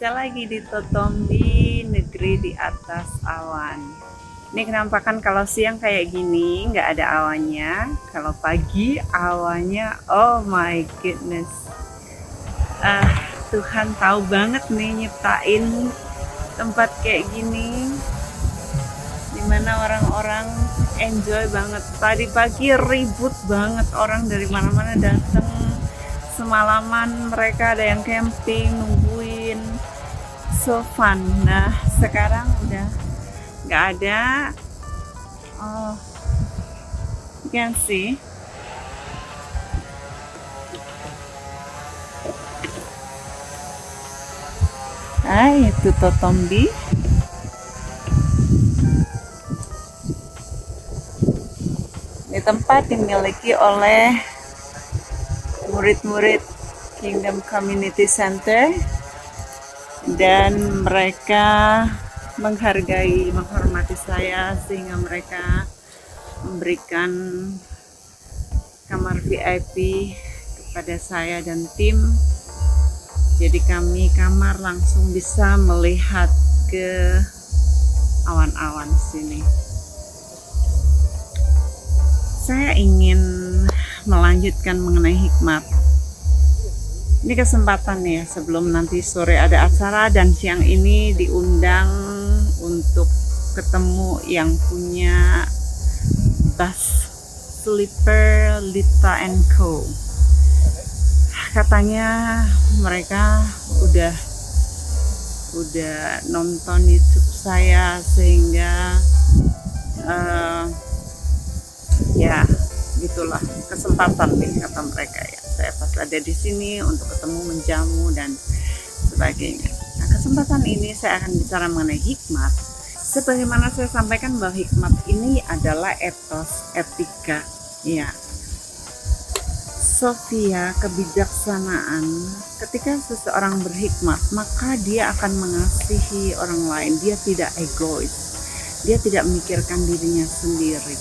kita lagi di Totombi, negeri di atas awan. Ini kenampakan kalau siang kayak gini, nggak ada awannya. Kalau pagi awannya, oh my goodness. Tuhan tahu banget nih nyiptain tempat kayak gini, dimana orang-orang enjoy banget. Tadi pagi ribut banget, orang dari mana-mana datang. Semalaman mereka ada yang camping, nungguin, so fun. Nah sekarang udah nggak ada. Oh, you can see. Itu Totombi. Ini tempat dimiliki oleh murid-murid Kingdom Community Center, dan mereka menghargai, menghormati saya sehingga mereka memberikan kamar VIP kepada saya dan tim. Jadi kami kamar langsung bisa melihat ke awan-awan sini. Saya ingin melanjutkan mengenai hikmat. Ini kesempatan ya, sebelum nanti sore ada acara dan siang ini diundang untuk ketemu yang punya bus sleeper Lita & Co. Katanya mereka udah nonton YouTube saya sehingga ya gitulah kesempatan nih kata mereka ya. Saya pas ada di sini untuk ketemu, menjamu dan sebagainya. Nah, kesempatan ini saya akan bicara mengenai hikmat. Sebagaimana saya sampaikan bahwa hikmat ini adalah etos, etika, ya. Sofia, kebijaksanaan. Ketika seseorang berhikmat, maka dia akan mengasihi orang lain. Dia tidak egois. Dia tidak memikirkan dirinya sendiri.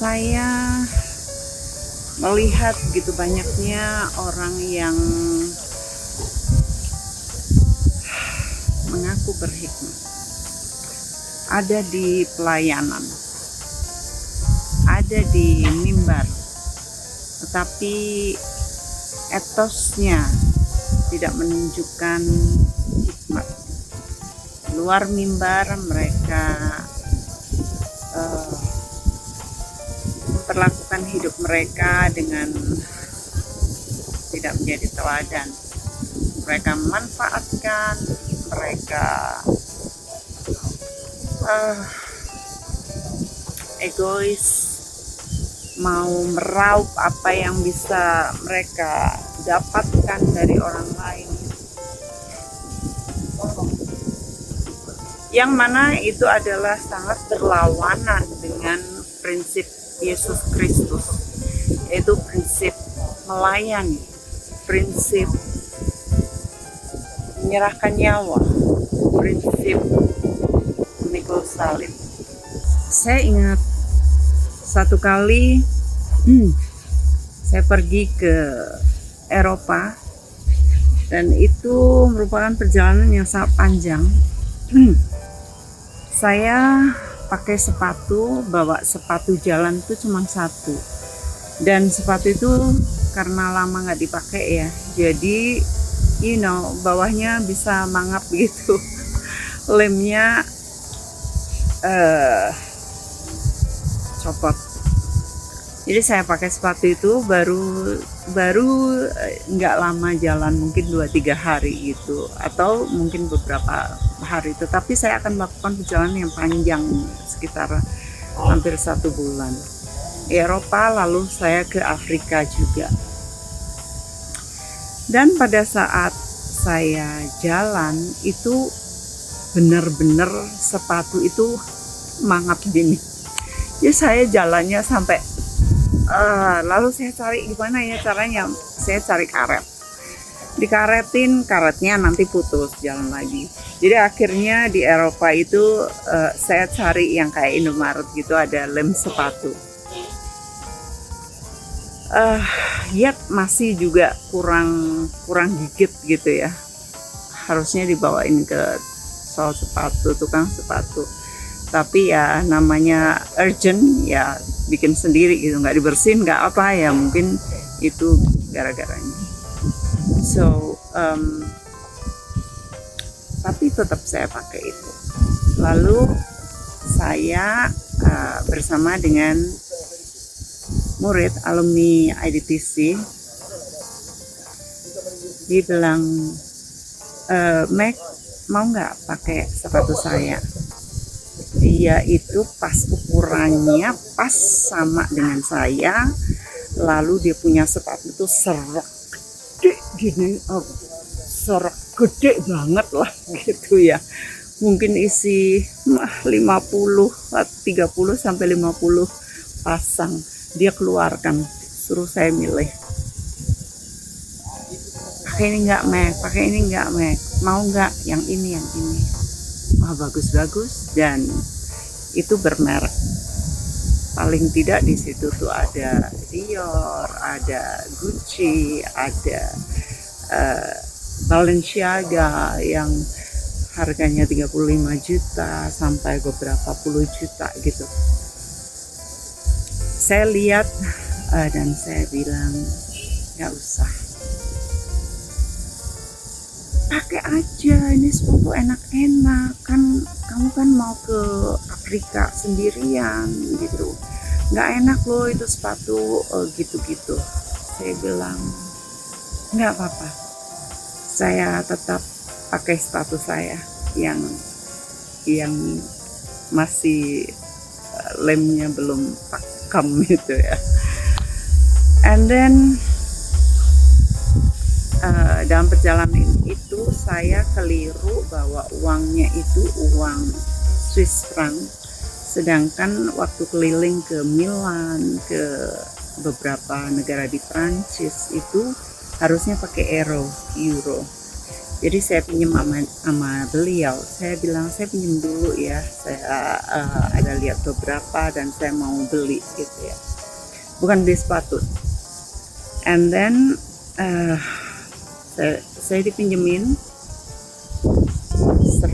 Saya melihat begitu banyaknya orang yang mengaku berhikmat. Ada di pelayanan, ada di mimbar, tetapi etosnya tidak menunjukkan hikmat. Luar mimbar mereka memperlakukan hidup mereka dengan tidak menjadi teladan. Mereka memanfaatkan, mereka egois, mau meraup apa yang bisa mereka dapatkan dari orang lain, yang mana itu adalah sangat berlawanan dengan prinsip Yesus Kristus, yaitu prinsip melayani, prinsip menyerahkan nyawa, prinsip memikul salib. Saya ingat satu kali saya pergi ke Eropa, dan itu merupakan perjalanan yang sangat panjang. Saya pakai sepatu, bawa sepatu jalan itu cuma satu, dan sepatu itu karena lama nggak dipakai ya, jadi bawahnya bisa mangap gitu, lemnya copot. Jadi saya pakai sepatu itu baru nggak lama jalan, mungkin 2-3 hari gitu, atau mungkin beberapa hari. Tetapi saya akan melakukan perjalanan yang panjang, sekitar hampir 1 bulan. Eropa, lalu saya ke Afrika juga. Dan pada saat saya jalan itu benar-benar sepatu itu mangap gini. Jadi saya jalannya sampai lalu saya cari gimana ya caranya. Saya cari karet, dikaretin, karetnya nanti putus, jalan lagi. Jadi akhirnya di Eropa itu saya cari yang kayak Indomaret gitu, ada lem sepatu. Yet masih juga kurang gigit gitu ya. harusnya dibawain ke soal sepatu, tukang sepatu. Tapi ya namanya urgent ya bikin sendiri gitu, nggak dibersihin nggak apa ya, mungkin itu gara-garanya. So tapi tetap saya pakai itu. Lalu saya bersama dengan murid alumni IDTC, dia bilang, Meg, mau nggak pakai sepatu saya? Dia itu pas ukurannya pas sama dengan saya, lalu dia punya sepatu itu serak gede gini, serak gede banget lah gitu ya, mungkin isi 50, 30 sampai 50 pasang dia keluarkan, suruh saya milih, pakai ini nggak Meg, pakai ini nggak Meg, mau nggak yang ini, yang ini. Wah, bagus-bagus, dan itu bermerek. Paling tidak di situ tuh ada Dior, ada Gucci, ada Balenciaga yang harganya 35 juta sampai beberapa puluh juta gitu. Saya lihat dan saya bilang, nggak usah, pakai aja, ini sepatu enak-enak kan, kamu kan mau ke Afrika sendirian gitu, nggak enak loh itu sepatu gitu-gitu. Saya bilang nggak apa-apa, saya tetap pakai sepatu saya yang masih lemnya belum pakem gitu ya. And then dalam perjalanan itu saya keliru bahwa uangnya itu uang Swiss franc, sedangkan waktu keliling ke Milan, ke beberapa negara di Prancis itu harusnya pakai euro. Jadi saya pinjam sama beliau, saya bilang saya pinjam dulu ya, saya ada lihat beberapa dan saya mau beli gitu ya, bukan beli sepatu. And then saya dipinjemin 1000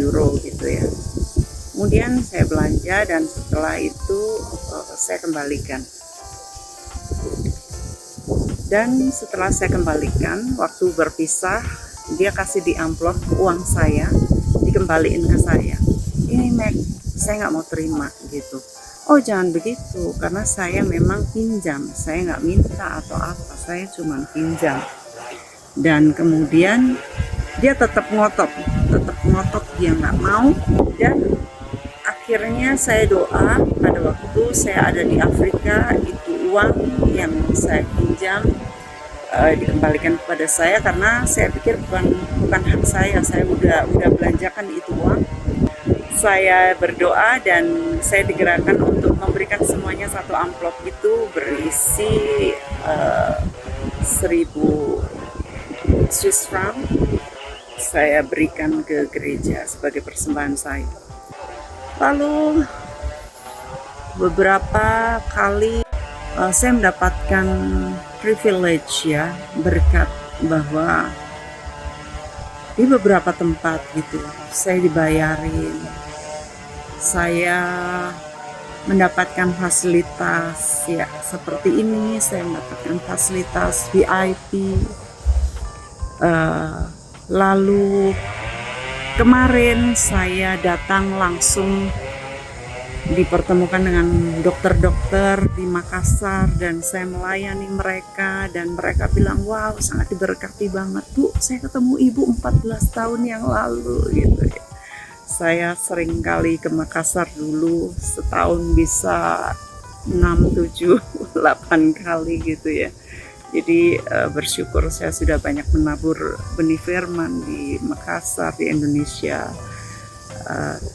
euro gitu ya. Kemudian saya belanja dan setelah itu saya kembalikan. Dan setelah saya kembalikan, waktu berpisah dia kasih di amplop uang saya, dikembaliin ke saya. Ini Meg, saya nggak mau terima gitu. Oh jangan begitu, karena saya memang pinjam, saya nggak minta atau apa, saya cuma pinjam. Dan kemudian dia tetap ngotot dia nggak mau, dan akhirnya saya doa pada waktu saya ada di Afrika, itu uang yang saya pinjam dikembalikan kepada saya, karena saya pikir bukan hak saya udah belanjakan itu uang. Saya berdoa dan saya digerakkan untuk memberikan semuanya satu amplop itu berisi 1000 Swiss franc. Saya berikan ke gereja sebagai persembahan saya. Lalu beberapa kali saya mendapatkan privilege ya, berkat bahwa di beberapa tempat gitu saya dibayarin, saya mendapatkan fasilitas ya seperti ini, saya mendapatkan fasilitas VIP. Lalu kemarin saya datang langsung dipertemukan dengan dokter-dokter di Makassar dan saya melayani mereka, dan mereka bilang wow sangat diberkati banget Bu, saya ketemu Ibu 14 tahun yang lalu gitu ya. Saya sering kali ke Makassar dulu, setahun bisa 6, 7, 8 kali gitu ya. Jadi bersyukur saya sudah banyak menabur benih firman di Makassar, di Indonesia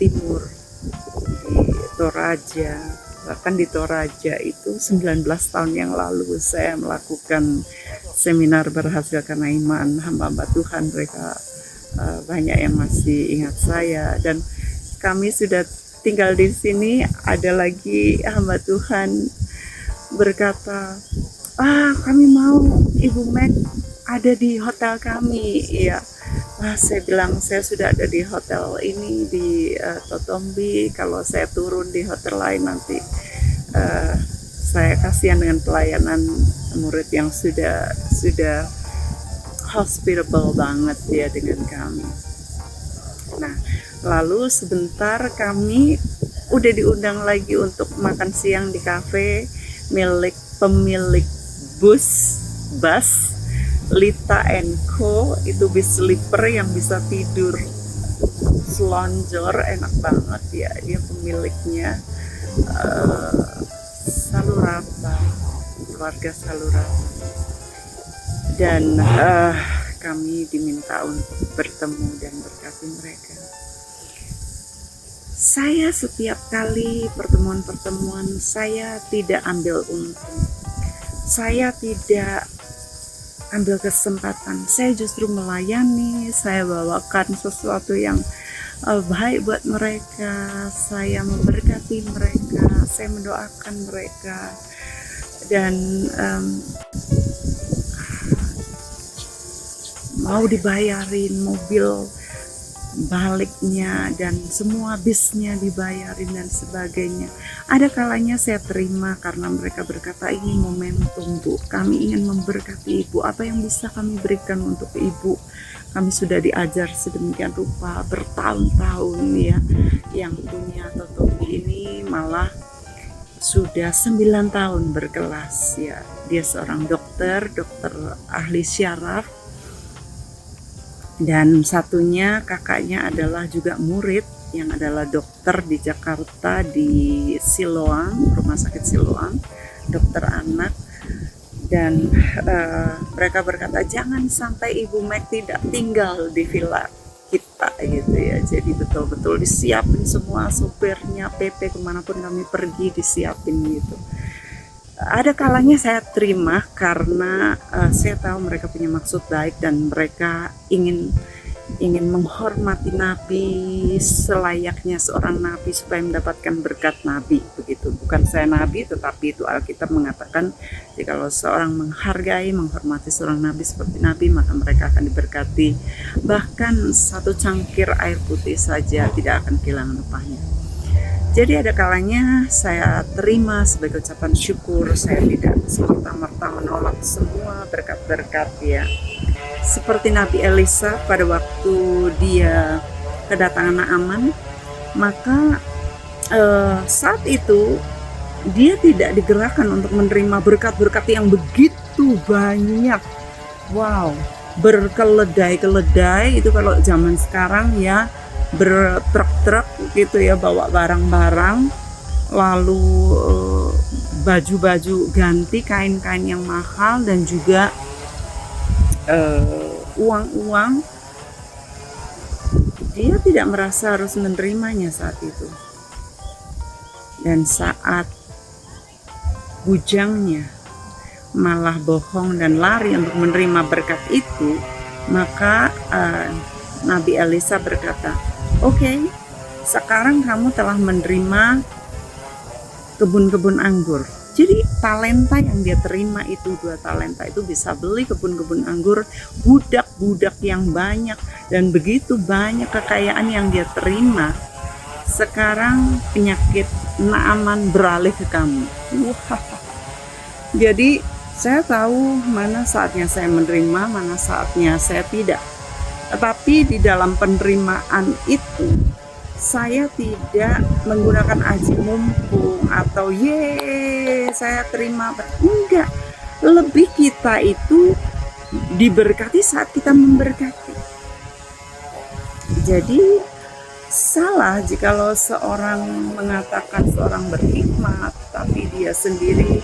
Timur, di Toraja. Bahkan di Toraja itu 19 tahun yang lalu saya melakukan seminar berhasil karena iman, hamba-hamba Tuhan. Mereka banyak yang masih ingat saya, dan kami sudah tinggal di sini. Ada lagi hamba Tuhan berkata, kami mau Ibu Meg ada di hotel kami ya. Saya bilang saya sudah ada di hotel ini di Totombi, kalau saya turun di hotel lain nanti saya kasihan dengan pelayanan murid yang sudah hospitable banget ya dengan kami. Nah, lalu sebentar kami udah diundang lagi untuk makan siang di kafe milik pemilik bus Lita Co. Itu bis sleeper yang bisa tidur selonjor, enak banget ya. Dia pemiliknya Salurapa, keluarga Salurapa. Dan kami diminta untuk bertemu dan berkati mereka. Saya setiap kali pertemuan-pertemuan saya tidak ambil untung. Saya tidak ambil kesempatan. Saya justru melayani, saya bawakan sesuatu yang baik buat mereka. Saya memberkati mereka, saya mendoakan mereka. Dan mau dibayarin mobil baliknya dan semua bisnya dibayarin dan sebagainya. Ada kalanya saya terima karena mereka berkata, ini momentum Bu, kami ingin memberkati Ibu, apa yang bisa kami berikan untuk Ibu. Kami sudah diajar sedemikian rupa bertahun-tahun ya. Yang punya Totombi ini malah sudah 9 tahun berkelas ya. Dia seorang dokter ahli syaraf. Dan satunya kakaknya adalah juga murid yang adalah dokter di Jakarta di Siloam, Rumah Sakit Siloam, dokter anak. Dan mereka berkata jangan sampai Ibu Meg tidak tinggal di villa kita gitu ya. Jadi betul-betul disiapin semua, supirnya, PP kemanapun kami pergi disiapin gitu. Ada kalanya saya terima karena saya tahu mereka punya maksud baik dan mereka ingin menghormati Nabi selayaknya seorang Nabi supaya mendapatkan berkat Nabi begitu. Bukan saya Nabi, tetapi itu Alkitab mengatakan jikalau seorang menghargai, menghormati seorang Nabi seperti Nabi, maka mereka akan diberkati. Bahkan satu cangkir air putih saja tidak akan kehilangan upahnya. Jadi ada kalanya saya terima sebagai ucapan syukur, saya tidak semerta-merta menolak semua berkat-berkat ya. Seperti Nabi Elisa pada waktu dia kedatangan Naaman, maka saat itu dia tidak digerakkan untuk menerima berkat-berkat yang begitu banyak. Wow, berkeledai-keledai itu kalau zaman sekarang ya, bertruk-truk gitu ya, bawa barang-barang, lalu baju-baju ganti, kain-kain yang mahal, dan juga uang-uang. Dia tidak merasa harus menerimanya saat itu. Dan saat bujangnya malah bohong dan lari untuk menerima berkat itu, maka Nabi Elisa berkata, oke, sekarang kamu telah menerima kebun-kebun anggur. Jadi talenta yang dia terima itu, 2 talenta itu bisa beli kebun-kebun anggur, budak-budak yang banyak, dan begitu banyak kekayaan yang dia terima. Sekarang penyakit Naaman beralih ke kamu. Wah. Jadi saya tahu mana saatnya saya menerima, mana saatnya saya tidak. Tetapi di dalam penerimaan itu saya tidak menggunakan aji mumpung atau saya terima. Enggak, lebih kita itu diberkati saat kita memberkati. Jadi salah jikalau seorang mengatakan seorang berhikmat tapi dia sendiri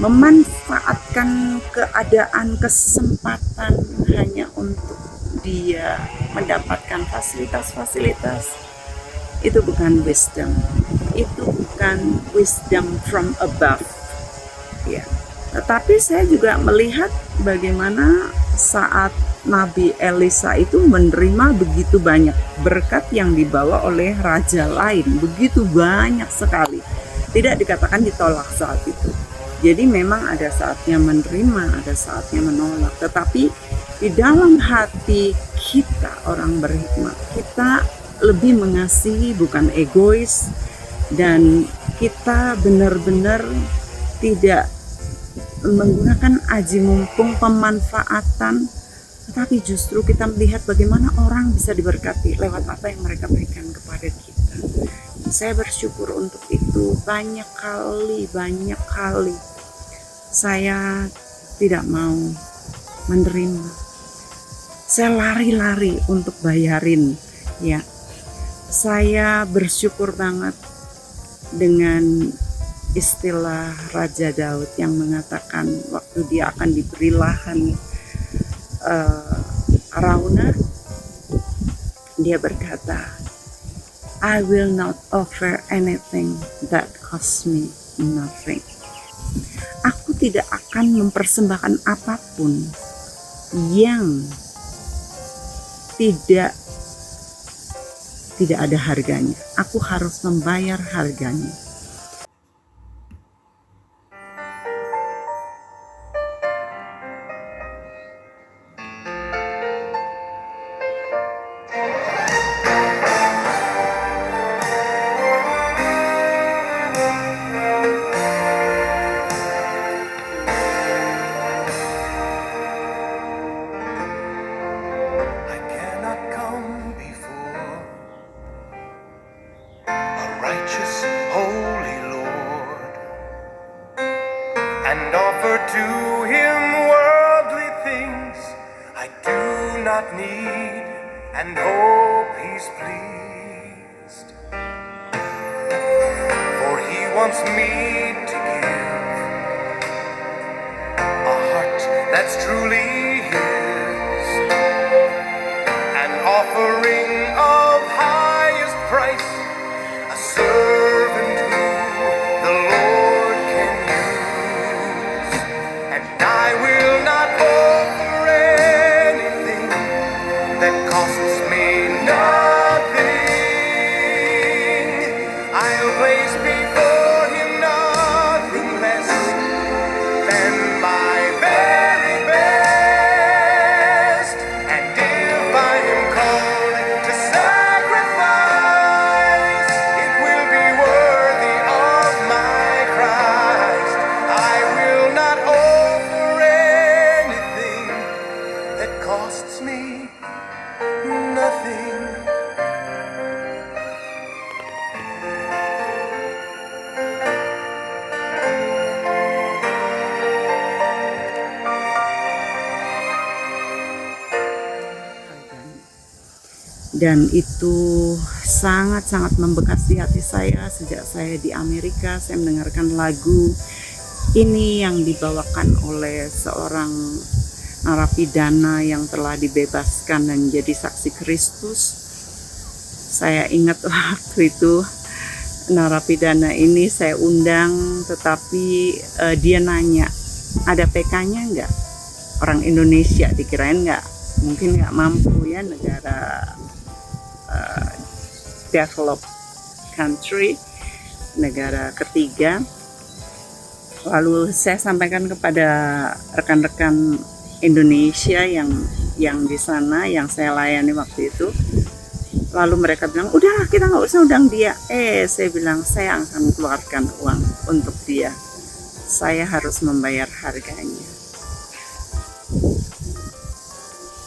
memanfaatkan keadaan, kesempatan hanya untuk dia mendapatkan fasilitas-fasilitas. Itu bukan wisdom. Itu bukan wisdom from above. Ya. Tetapi saya juga melihat bagaimana saat Nabi Elisa itu menerima begitu banyak berkat yang dibawa oleh raja lain, begitu banyak sekali. Tidak dikatakan ditolak saat itu. Jadi memang ada saatnya menerima, ada saatnya menolak. Tetapi di dalam hati kita orang berhikmat, kita lebih mengasihi, bukan egois, dan kita benar-benar tidak menggunakan aji mumpung pemanfaatan, tetapi justru kita melihat bagaimana orang bisa diberkati lewat apa yang mereka berikan kepada kita. Saya bersyukur untuk itu. Banyak kali saya tidak mau menerima. Saya lari-lari untuk bayarin, ya. Saya bersyukur banget dengan istilah Raja Daud yang mengatakan waktu dia akan diberi lahan Arauna, dia berkata, I will not offer anything that costs me nothing. Aku tidak akan mempersembahkan apapun yang tidak ada harganya. Aku harus membayar harganya. Righteous, holy Lord, and offer to him worldly things I do not need, and hope he's pleased. For he wants me to give a heart that's truly his, an offering of highest price, a servant who the Lord can use. And I will not offer anything that costs me nothing. I'll place before him nothing less than my very best. And if I am called to sacrifice, it will be worthy of my Christ. I will not offer anything that costs me nothing. Dan itu sangat-sangat membekas di hati saya. Sejak saya di Amerika, saya mendengarkan lagu ini yang dibawakan oleh seorang narapidana yang telah dibebaskan dan jadi saksi Kristus. Saya ingat waktu itu narapidana ini saya undang, tetapi dia nanya, ada PK-nya enggak? Orang Indonesia, dikirain enggak, mungkin enggak mampu ya, negara developed country, negara ketiga. Lalu saya sampaikan kepada rekan-rekan Indonesia yang di sana, yang saya layani waktu itu. Lalu mereka bilang, udah kita nggak usah undang dia. Saya bilang, saya akan keluarkan uang untuk dia. Saya harus membayar harganya.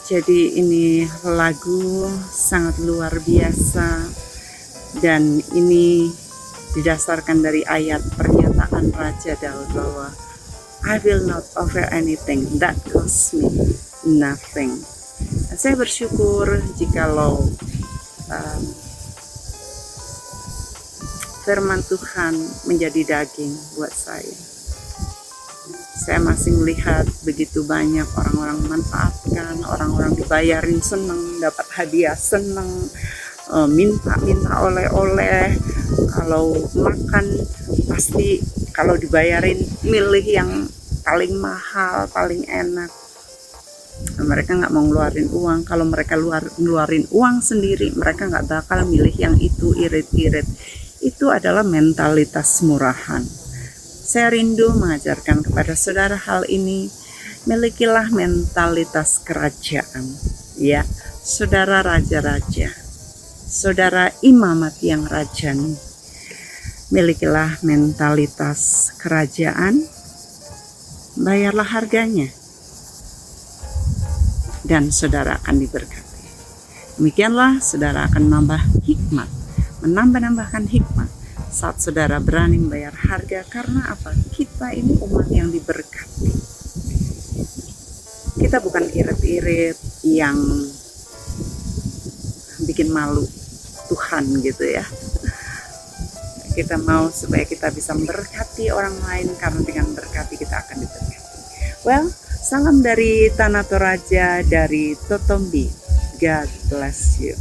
Jadi ini lagu sangat luar biasa, dan ini didasarkan dari ayat pernyataan Raja Daud bahwa I will not offer anything that costs me nothing. Saya bersyukur jikalau firman Tuhan menjadi daging buat saya. Saya masih melihat begitu banyak orang-orang memanfaatkan, orang-orang dibayarin seneng, dapat hadiah seneng, minta oleh-oleh. Kalau makan pasti kalau dibayarin milih yang paling mahal, paling enak. Mereka nggak mau ngeluarin uang. Kalau mereka ngeluarin uang sendiri, mereka nggak bakal milih yang itu, irit-irit. Itu adalah mentalitas murahan. Saya rindu mengajarkan kepada saudara hal ini. Milikilah mentalitas kerajaan, ya, saudara raja-raja, saudara imamat yang rajani. Milikilah mentalitas kerajaan, bayarlah harganya, dan saudara akan diberkati. Demikianlah saudara akan menambah hikmat, menambahkan hikmat saat saudara berani membayar harga. Karena apa? Kita ini umat yang diberkati. Kita bukan irit-irit yang bikin malu Tuhan gitu ya. Kita mau supaya kita bisa memberkati orang lain, karena dengan berkati kita akan diberkati. Well, salam dari Tanah Toraja, dari Totombi. God bless you.